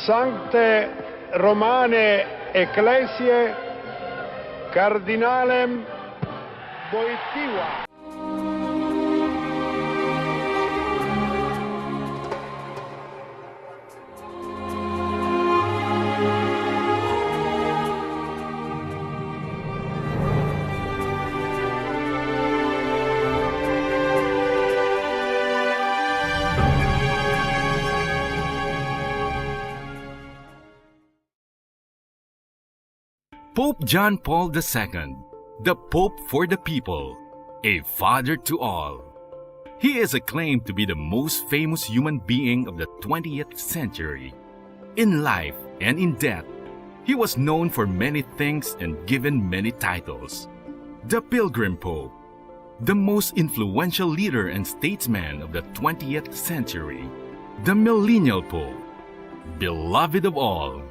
Sancte Romane Ecclesiae Cardinalem Wojtyła. Pope John Paul II, the Pope for the people, a father to all. He is acclaimed to be the most famous human being of the 20th century. In life and in death, he was known for many things and given many titles. The Pilgrim Pope, the most influential leader and statesman of the 20th century, the Millennial Pope, beloved of all,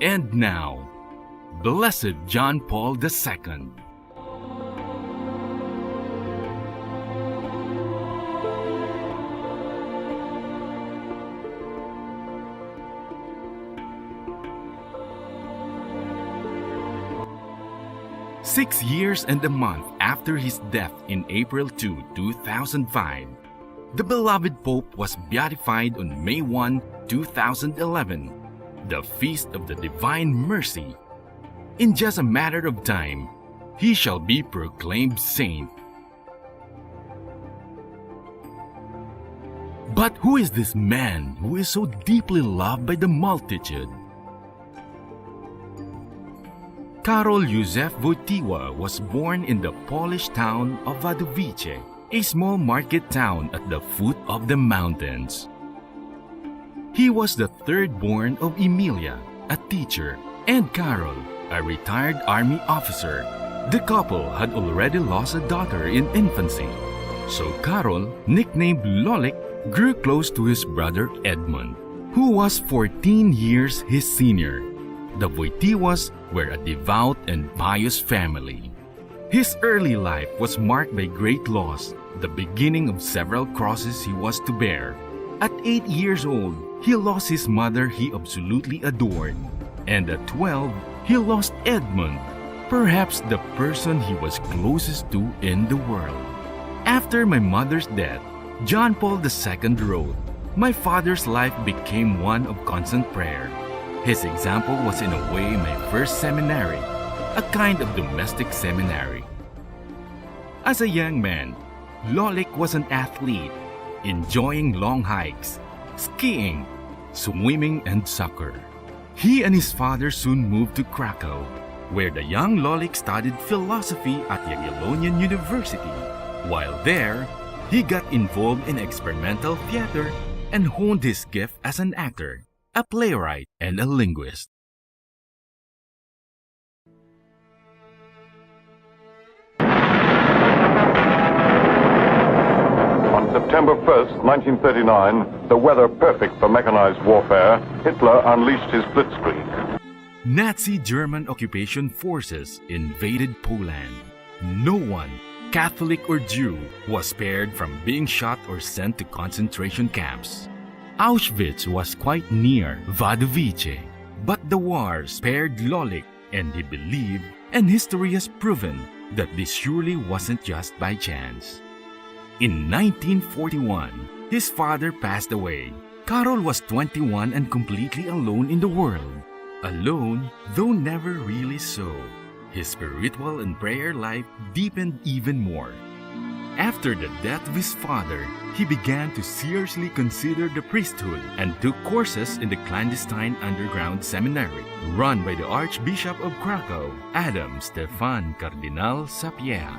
and now, Blessed John Paul II. Six years and a month after his death in April 2, 2005, the beloved Pope was beatified on May 1, 2011, the Feast of the Divine Mercy. In just a matter of time, he shall be proclaimed saint. But who is this man who is so deeply loved by the multitude? Karol Józef Wojtyła was born in the Polish town of Wadowice, a small market town at the foot of the mountains. He was the third born of Emilia, a teacher, and Karol, a retired army officer. The couple had already lost a daughter in infancy, so Karol, nicknamed Lolik, grew close to his brother Edmund, who was 14 years his senior. The Wojtyłas were a devout and pious family. His early life was marked by great loss, the beginning of several crosses he was to bear. At 8 years old, he lost his mother he absolutely adored, and at 12, he lost Edmund, perhaps the person he was closest to in the world. After my mother's death, John Paul II wrote, "My father's life became one of constant prayer. His example was in a way my first seminary, a kind of domestic seminary." As a young man, Lolik was an athlete, enjoying long hikes, skiing, swimming, and soccer. He and his father soon moved to Krakow, where the young Lolik studied philosophy at Jagiellonian University. While there, he got involved in experimental theater and honed his gift as an actor, a playwright, and a linguist. On September 1st, 1939, the weather perfect for mechanized warfare, Hitler unleashed his blitzkrieg. Nazi German occupation forces invaded Poland. No one, Catholic or Jew, was spared from being shot or sent to concentration camps. Auschwitz was quite near Wadowice, but the war spared Lolik, and he believed, and history has proven, that this surely wasn't just by chance. In 1941, his father passed away. Karol was 21 and completely alone in the world. Alone, though never really so. His spiritual and prayer life deepened even more. After the death of his father, he began to seriously consider the priesthood and took courses in the clandestine underground seminary run by the Archbishop of Krakow, Adam Stefan Kardinal Sapieha.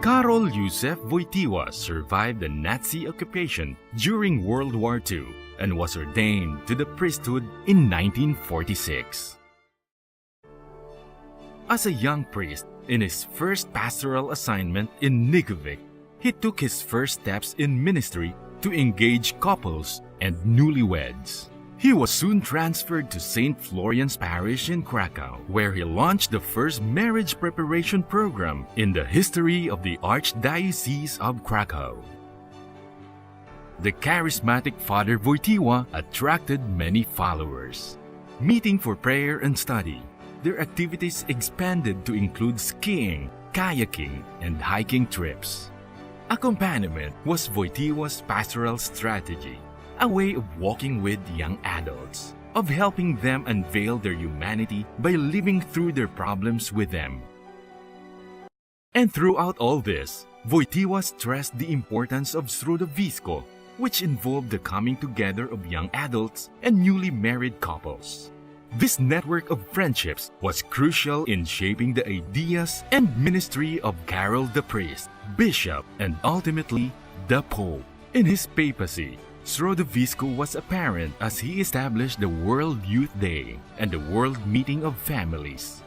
Karol Józef Wojtyła survived the Nazi occupation during World War II and was ordained to the priesthood in 1946. As a young priest, in his first pastoral assignment in Nicovic, he took his first steps in ministry to engage couples and newlyweds. He was soon transferred to St. Florian's Parish in Krakow, where he launched the first marriage preparation program in the history of the Archdiocese of Krakow. the charismatic Father Wojtyła attracted many followers. Meeting for prayer and study, their activities expanded to include skiing, kayaking, and hiking trips. Accompaniment was Wojtyła's pastoral strategy, a way of walking with young adults, of helping them unveil their humanity by living through their problems with them. And throughout all this, Wojtyła stressed the importance of środowisko, which involved the coming together of young adults and newly married couples. This network of friendships was crucial in shaping the ideas and ministry of Karol the priest, bishop, and ultimately the Pope. In his papacy, środowisko was apparent as he established the World Youth Day and the World Meeting of Families.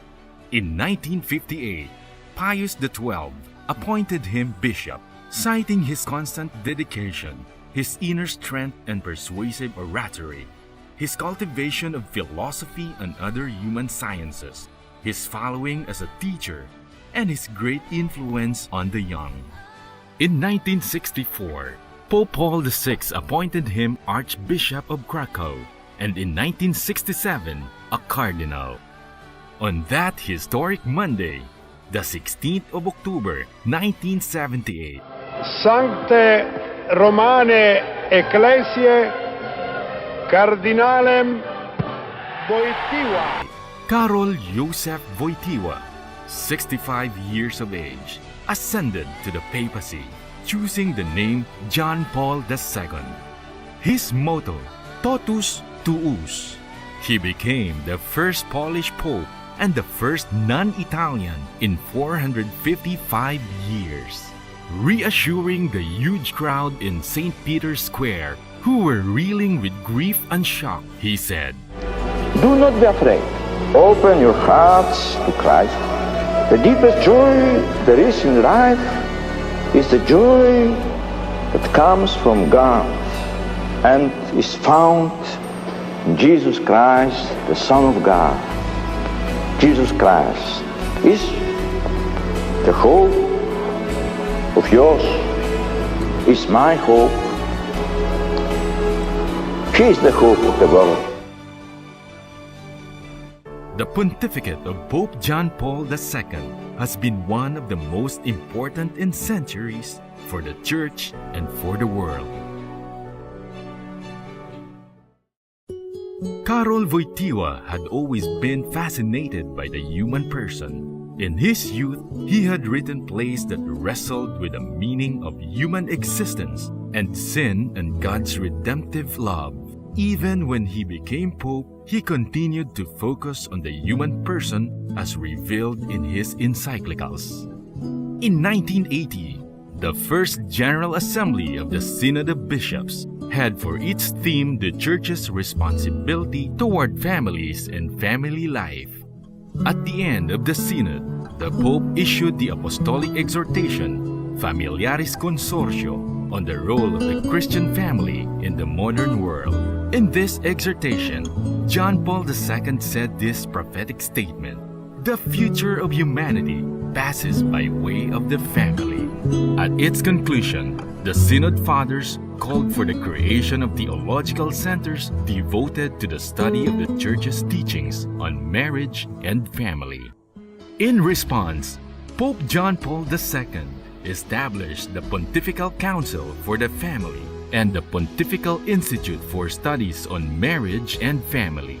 In 1958, Pius XII appointed him bishop, citing his constant dedication, his inner strength and persuasive oratory, his cultivation of philosophy and other human sciences, his following as a teacher, and his great influence on the young. In 1964, Pope Paul VI appointed him Archbishop of Krakow, and in 1967, a cardinal. On that historic Monday, the 16th of October, 1978, Sancte Romane Ecclesiae Cardinalem Wojtyła. Karol Józef Wojtyła, 65 years of age, ascended to the papacy, choosing the name John Paul II. His motto, Totus Tuus. He became the first Polish pope and the first non-Italian in 455 years, reassuring the huge crowd in St. Peter's Square who were reeling with grief and shock. He said, "Do not be afraid. Open your hearts to Christ. The deepest joy there is in life is the joy that comes from God and is found in Jesus Christ, the Son of God. Jesus Christ is the hope of yours, is my hope. He is the hope of the world." The pontificate of Pope John Paul II has been one of the most important in centuries for the Church and for the world. Karol Wojtyła had always been fascinated by the human person. In his youth, he had written plays that wrestled with the meaning of human existence and sin and God's redemptive love. Even when he became Pope, he continued to focus on the human person as revealed in his encyclicals. In 1980, the First General Assembly of the Synod of Bishops had for its theme the Church's responsibility toward families and family life. At the end of the Synod, the Pope issued the apostolic exhortation, Familiaris Consortio, on the role of the Christian family in the modern world. In this exhortation, John Paul II said this prophetic statement: "The future of humanity passes by way of the family." At its conclusion, the Synod Fathers called for the creation of theological centers devoted to the study of the Church's teachings on marriage and family. In response, Pope John Paul II established the Pontifical Council for the Family and the Pontifical Institute for Studies on Marriage and Family.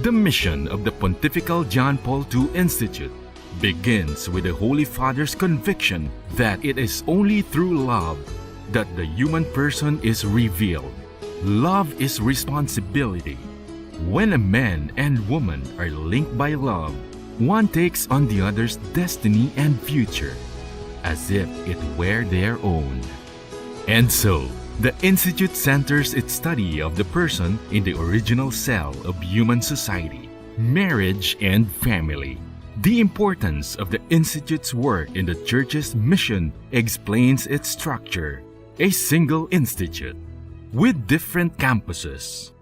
The mission of the Pontifical John Paul II Institute begins with the Holy Father's conviction that it is only through love that the human person is revealed. Love is responsibility. When a man and woman are linked by love, one takes on the other's destiny and future, as if it were their own. And so, the Institute centers its study of the person in the original cell of human society, marriage and family. The importance of the Institute's work in the Church's mission explains its structure: a single institute with different campuses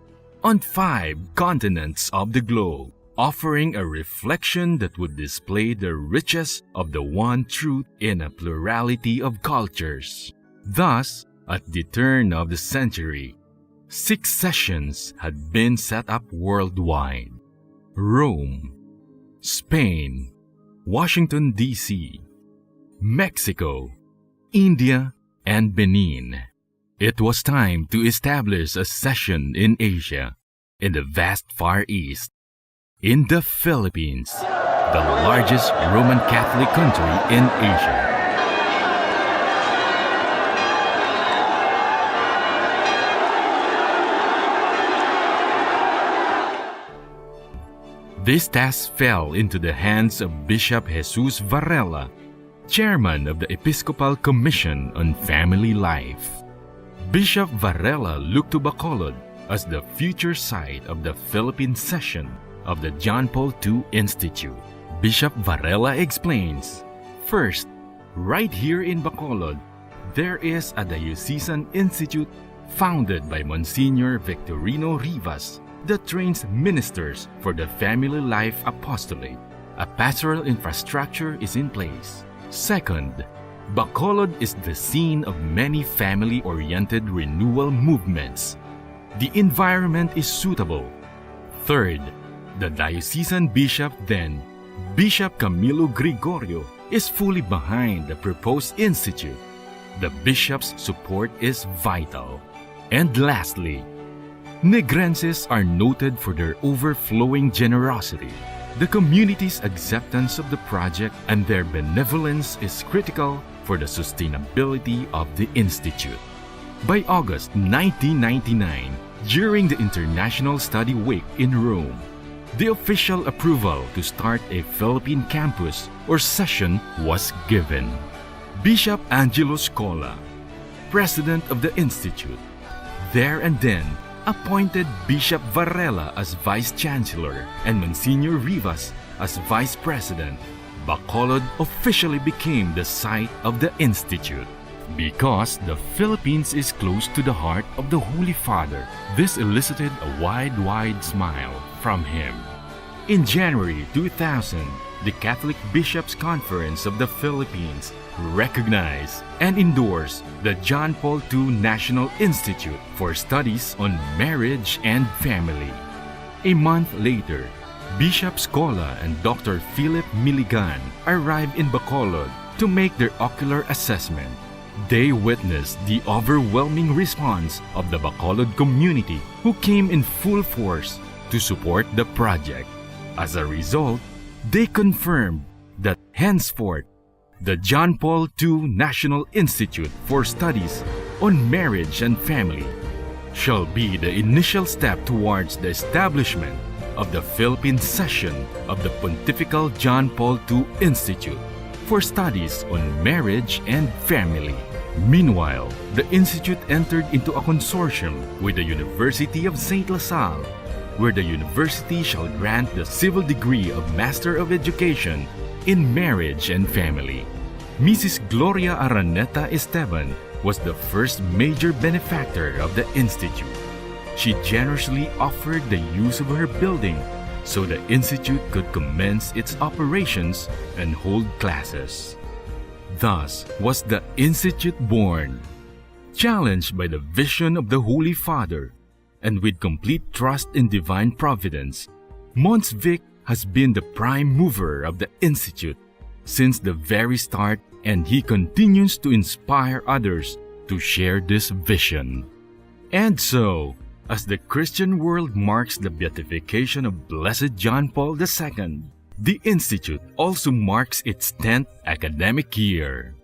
on 5 continents of the globe, offering a reflection that would display the riches of the one truth in a plurality of cultures. Thus, At the turn of the century, 6 sessions had been set up worldwide: Rome, Spain, Washington, D.C., Mexico, India, and Benin. It was time to establish a session in Asia, in the vast Far East, in the Philippines, the largest Roman Catholic country in Asia. This task fell into the hands of Bishop Jesus Varela, chairman of the Episcopal Commission on Family Life. Bishop Varela looked to Bacolod as the future site of the Philippine session of the John Paul II Institute. Bishop Varela explains, first, right here in Bacolod, there is a diocesan institute founded by Monsignor Victorino Rivas that trains ministers for the Family Life Apostolate. A pastoral infrastructure is in place. Second, Bacolod is the scene of many family-oriented renewal movements. The environment is suitable. Third, the diocesan bishop then, Bishop Camilo Gregorio, is fully behind the proposed institute. The bishop's support is vital. And lastly, Negrenses are noted for their overflowing generosity. The community's acceptance of the project and their benevolence is critical for the sustainability of the Institute. By August 1999, during the International Study Week in Rome, the official approval to start a Philippine campus or session was given. Bishop Angelo Scola, president of the Institute, there and then appointed Bishop Varela as Vice Chancellor and Monsignor Rivas as Vice President. Bacolod officially became the site of the Institute. Because the Philippines is close to the heart of the Holy Father, this elicited a wide smile from him. In January 2000, the Catholic Bishops' Conference of the Philippines recognized and endorsed the John Paul II National Institute for Studies on Marriage and Family. A month later, Bishop Scola and Dr. Philip Miligan arrived in Bacolod to make their ocular assessment. They witnessed the overwhelming response of the Bacolod community, who came in full force to support the project. As a result, they confirmed that henceforth, the John Paul II National Institute for Studies on Marriage and Family shall be the initial step towards the establishment of the Philippine session of the Pontifical John Paul II Institute for Studies on Marriage and Family. Meanwhile, the Institute entered into a consortium with the University of St. LaSalle, where the university shall grant the civil degree of Master of Education in Marriage and Family. Mrs. Gloria Araneta Esteban was the first major benefactor of the Institute. She generously offered the use of her building so the Institute could commence its operations and hold classes. Thus was the Institute born. Challenged by the vision of the Holy Father, and with complete trust in divine providence, Mons Vic has been the prime mover of the Institute since the very start, and he continues to inspire others to share this vision. And so, as the Christian world marks the beatification of Blessed John Paul II, the Institute also marks its 10th academic year.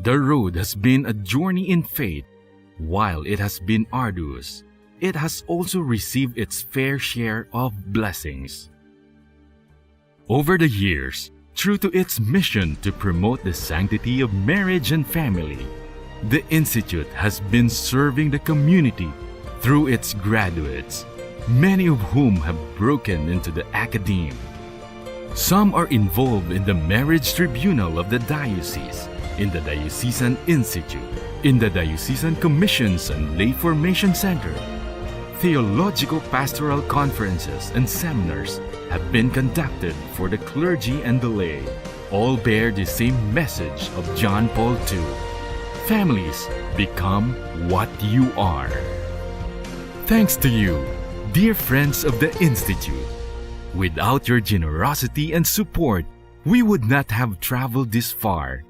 The road has been a journey in faith. While it has been arduous, it has also received its fair share of blessings. Over the years, true to its mission to promote the sanctity of marriage and family, the Institute has been serving the community through its graduates, many of whom have broken into the academe. Some are involved in the Marriage Tribunal of the Diocese, in the Diocesan Institute, in the Diocesan Commissions and Lay Formation Center. Theological pastoral conferences and seminars have been conducted for the clergy and the lay. All bear the same message of John Paul II. families become what you are. Thanks to you, dear friends of the Institute. Without your generosity and support, we would not have traveled this far.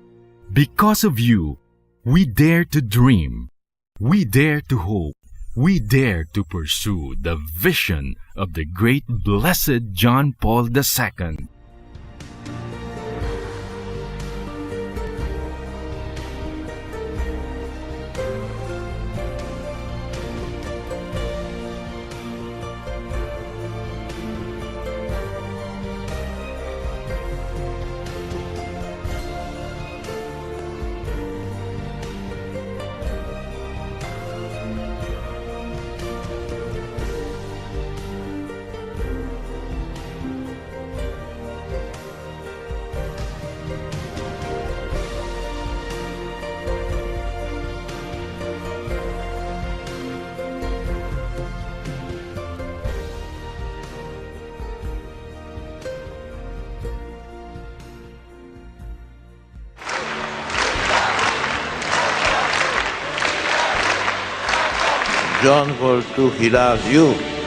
Because of you, we dare to dream. We dare to hope. We dare to pursue the vision of the great blessed John Paul II. John Paul II, he loves you.